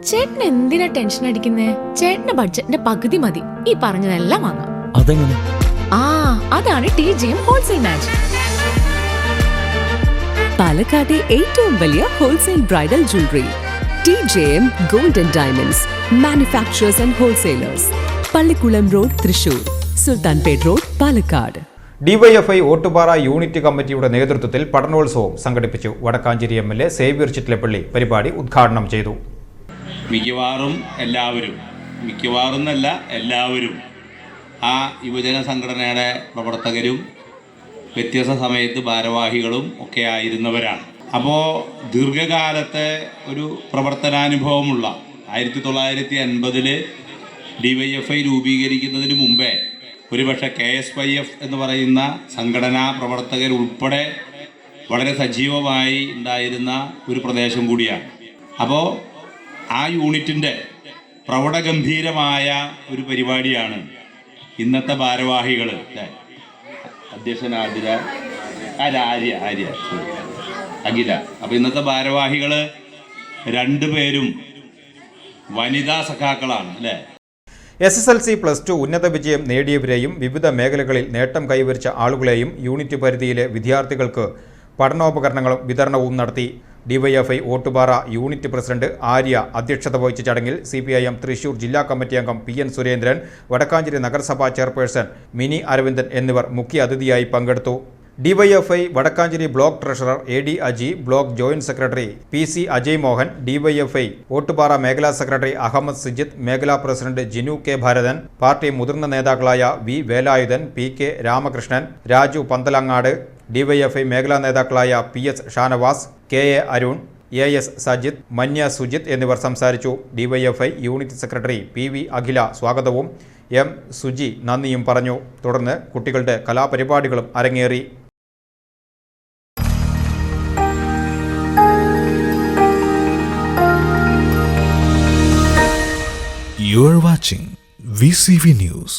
ചേട്ടൻ എന്തിനാ ടെൻഷൻ അടിക്കുന്നേ? ചേട്ടന്റെ ബഡ്ജറ്റിന്റെ പകുതി മതി ഈ പറഞ്ഞതെല്ലാം വാങ്ങാം. അതെങ്ങനെ? അതാണ് TJM ഹോൾസെയിൽ മാജിക്. പാലക്കാട്ടെ ഏറ്റവും വലിയ wholesale bridal jewellery TJM Gold and Diamonds Manufacturers and Wholesalers, Pallikulam road, Thrissur, Sultanpet road, Palakkad. DYFI Ottupara unit കമ്മിറ്റിയുടെ നേതൃത്വത്തിൽ പഠനോത്സവം സംഘടിപ്പിച്ചു. വടക്കാഞ്ചേരി MLA സേവ്യർ ചിറ്റിലപ്പള്ളി പരിപാടി ഉദ്ഘാടനം ചെയ്തു. മിക്കവാറും എല്ലാവരും ആ യുവജന സംഘടനയുടെ പ്രവർത്തകരും വ്യത്യസ്ത സമയത്ത് ഭാരവാഹികളും ഒക്കെ ആയിരുന്നവരാണ്. അപ്പോൾ ദീർഘകാലത്തെ ഒരു പ്രവർത്തനാനുഭവമുള്ള 1980 ഡിവൈഎഫ്ഐ രൂപീകരിക്കുന്നതിന് മുമ്പേ ഒരുപക്ഷെ KSYF എന്ന് പറയുന്ന സംഘടനാ പ്രവർത്തകരുൾപ്പെടെ വളരെ സജീവമായി ഉണ്ടായിരുന്ന ഒരു പ്രദേശം കൂടിയാണ്. അപ്പോൾ ആ യൂണിറ്റിൻ്റെ പ്രൗഢഗംഭീരമായ ഒരു പരിപാടിയാണ് ഇന്നത്തെ ഭാരവാഹികൾ, അധ്യക്ഷൻ അഖില. അപ്പോൾ ഇന്നത്തെ ഭാരവാഹികൾ രണ്ടുപേരും വനിതാ സഖാക്കളാണ് അല്ലേ. SSLC+2 ഉന്നത വിജയം നേടിയവരെയും വിവിധ മേഖലകളിൽ നേട്ടം കൈവരിച്ച ആളുകളെയും യൂണിറ്റ് പരിധിയിലെ വിദ്യാർത്ഥികൾക്ക് പഠനോപകരണങ്ങളും വിതരണവും നടത്തി. DYFI Ottupara unit president Arya അധ്യക്ഷത വഹിച്ച ചടങ്ങിൽ CPIM തൃശൂർ ജില്ലാ കമ്മിറ്റി അംഗം PN സുരേന്ദ്രൻ, വടക്കാഞ്ചേരി നഗരസഭാ ചെയർപേഴ്സൺ മിനി അരവിന്ദൻ എന്നിവർ മുഖ്യ അതിഥിയായി പങ്കെടുത്തു. DYFI Vadakkanchery block treasurer AD Aji, block joint secretary PC Ajay Mohan, DYFI Ottupara മേഖലാ സെക്രട്ടറി അഹമ്മദ് സിജിത്ത്, മേഖലാ president Jinu K Bharathan, party മുതിർന്ന നേതാക്കളായ V വേലായുധൻ, PK രാമകൃഷ്ണൻ, രാജു പന്തലങ്ങാട്, ഡിവൈഎഫ്ഐ മേഖലാ നേതാക്കളായ PS Shanavas, KA Arun, AS Sajith, മന്യ Sujith എന്നിവർ സംസാരിച്ചു. ഡിവൈഎഫ്ഐ യൂണിറ്റ് സെക്രട്ടറി PV അഖില സ്വാഗതവും M സുജി നന്ദിയും പറഞ്ഞു. തുടർന്ന് കുട്ടികളുടെ കലാപരിപാടികളും അരങ്ങേറി. You are watching VCV News.